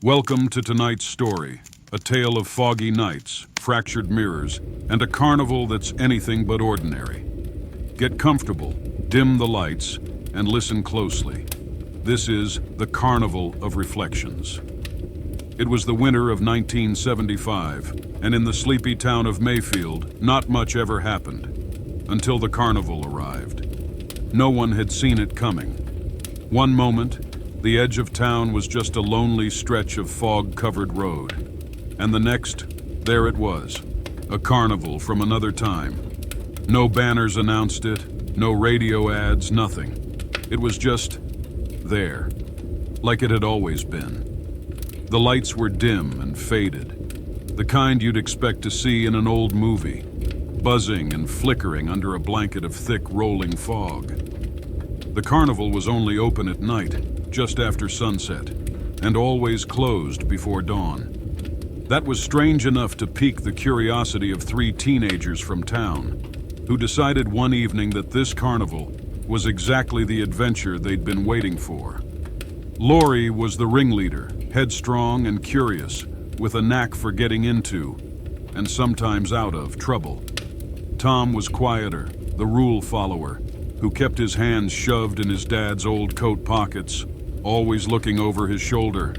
Welcome to tonight's story, a tale of foggy nights, fractured mirrors, and a carnival that's anything but ordinary. Get comfortable, dim the lights, and listen closely. This is the Carnival of Reflections. It was the winter of 1975, and in the sleepy town of Mayfield, not much ever happened, until the carnival arrived. No one had seen it coming. One moment, the edge of town was just a lonely stretch of fog-covered road. And the next, there it was, a carnival from another time. No banners announced it, no radio ads, nothing. It was just there, like it had always been. The lights were dim and faded, the kind you'd expect to see in an old movie, buzzing and flickering under a blanket of thick, rolling fog. The carnival was only open at night, just after sunset, and always closed before dawn. That was strange enough to pique the curiosity of three teenagers from town, who decided one evening that this carnival was exactly the adventure they'd been waiting for. Lori was the ringleader, headstrong and curious, with a knack for getting into, and sometimes out of, trouble. Tom was quieter, the rule follower, who kept his hands shoved in his dad's old coat pockets, always looking over his shoulder.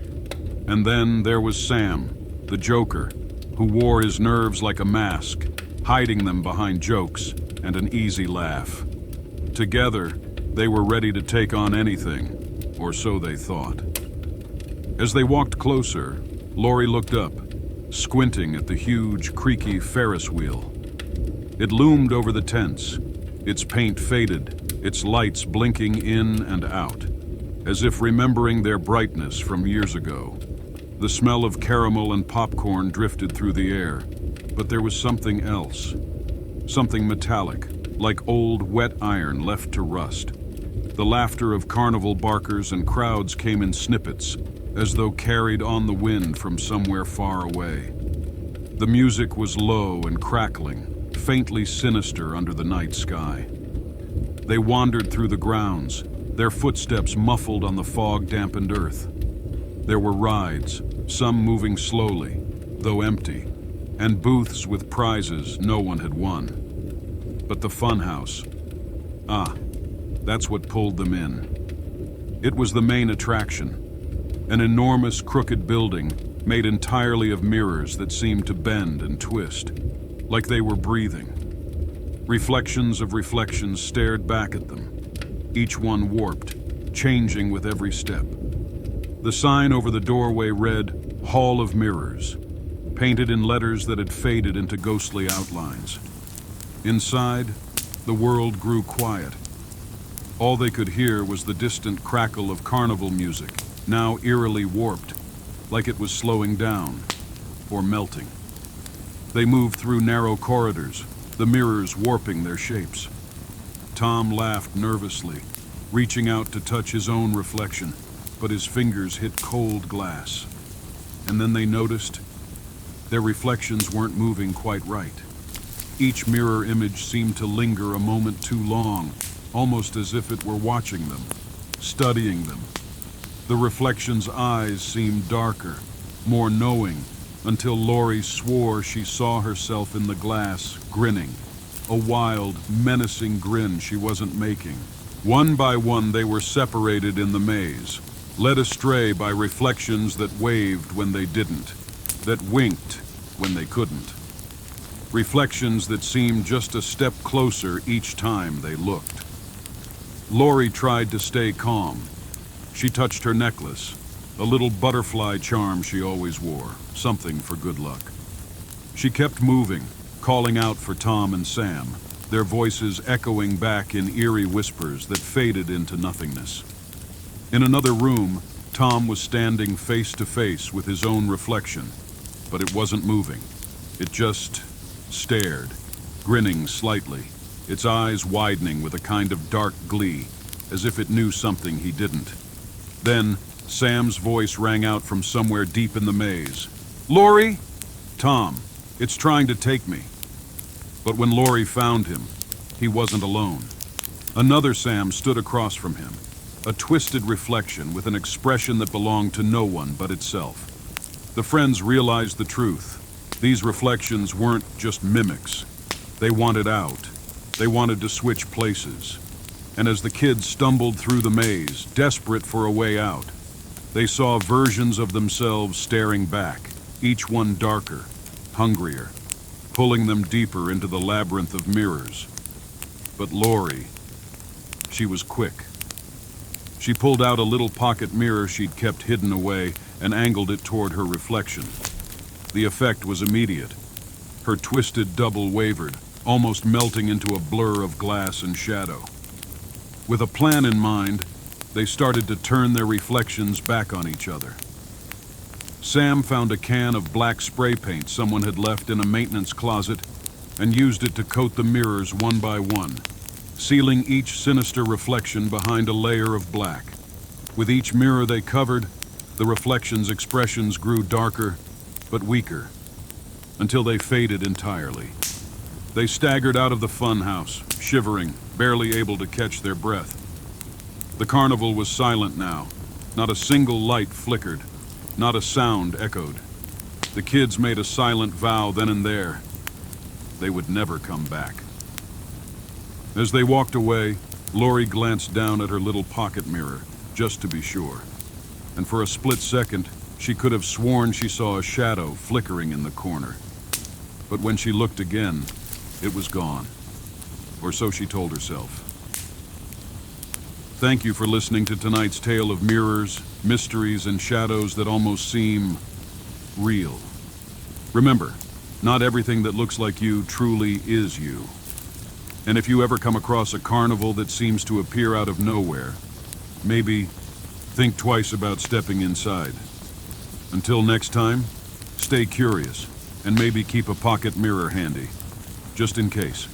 And then there was Sam, the joker, who wore his nerves like a mask, hiding them behind jokes and an easy laugh. Together, they were ready to take on anything, or so they thought. As they walked closer, Lori looked up, squinting at the huge, creaky Ferris wheel. It loomed over the tents, its paint faded, its lights blinking in and out, as if remembering their brightness from years ago. The smell of caramel and popcorn drifted through the air, but there was something else. Something metallic, like old wet iron left to rust. The laughter of carnival barkers and crowds came in snippets, as though carried on the wind from somewhere far away. The music was low and crackling, faintly sinister under the night sky. They wandered through the grounds, their footsteps muffled on the fog-dampened earth. There were rides, some moving slowly, though empty, and booths with prizes no one had won. But the funhouse, that's what pulled them in. It was the main attraction, an enormous crooked building made entirely of mirrors that seemed to bend and twist, like they were breathing. Reflections of reflections stared back at them, each one warped, changing with every step. The sign over the doorway read, "Hall of Mirrors," painted in letters that had faded into ghostly outlines. Inside, the world grew quiet. All they could hear was the distant crackle of carnival music, now eerily warped, like it was slowing down or melting. They moved through narrow corridors, the mirrors warping their shapes. Tom laughed nervously, reaching out to touch his own reflection, but his fingers hit cold glass. And then they noticed their reflections weren't moving quite right. Each mirror image seemed to linger a moment too long, almost as if it were watching them, studying them. The reflection's eyes seemed darker, more knowing, until Lori swore she saw herself in the glass, grinning. A wild, menacing grin she wasn't making. One by one they were separated in the maze, led astray by reflections that waved when they didn't, that winked when they couldn't. Reflections that seemed just a step closer each time they looked. Lori tried to stay calm. She touched her necklace, a little butterfly charm she always wore, something for good luck. She kept moving, calling out for Tom and Sam, their voices echoing back in eerie whispers that faded into nothingness. In another room, Tom was standing face to face with his own reflection, but it wasn't moving. It just stared, grinning slightly, its eyes widening with a kind of dark glee, as if it knew something he didn't. Then, Sam's voice rang out from somewhere deep in the maze. "Lori?" "Tom, it's trying to take me." But when Lori found him, he wasn't alone. Another Sam stood across from him, a twisted reflection with an expression that belonged to no one but itself. The friends realized the truth. These reflections weren't just mimics. They wanted out. They wanted to switch places. And as the kids stumbled through the maze, desperate for a way out, they saw versions of themselves staring back, each one darker, hungrier, pulling them deeper into the labyrinth of mirrors. But Lori, she was quick. She pulled out a little pocket mirror she'd kept hidden away and angled it toward her reflection. The effect was immediate. Her twisted double wavered, almost melting into a blur of glass and shadow. With a plan in mind, they started to turn their reflections back on each other. Sam found a can of black spray paint someone had left in a maintenance closet and used it to coat the mirrors one by one, sealing each sinister reflection behind a layer of black. With each mirror they covered, the reflections' expressions grew darker but weaker, until they faded entirely. They staggered out of the funhouse, shivering, barely able to catch their breath. The carnival was silent now. Not a single light flickered. Not a sound echoed. The kids made a silent vow then and there. They would never come back. As they walked away, Lori glanced down at her little pocket mirror, just to be sure. And for a split second, she could have sworn she saw a shadow flickering in the corner. But when she looked again, it was gone. Or so she told herself. Thank you for listening to tonight's tale of mirrors, mysteries, and shadows that almost seem real. Remember, not everything that looks like you truly is you. And if you ever come across a carnival that seems to appear out of nowhere, maybe think twice about stepping inside. Until next time, stay curious and maybe keep a pocket mirror handy, just in case.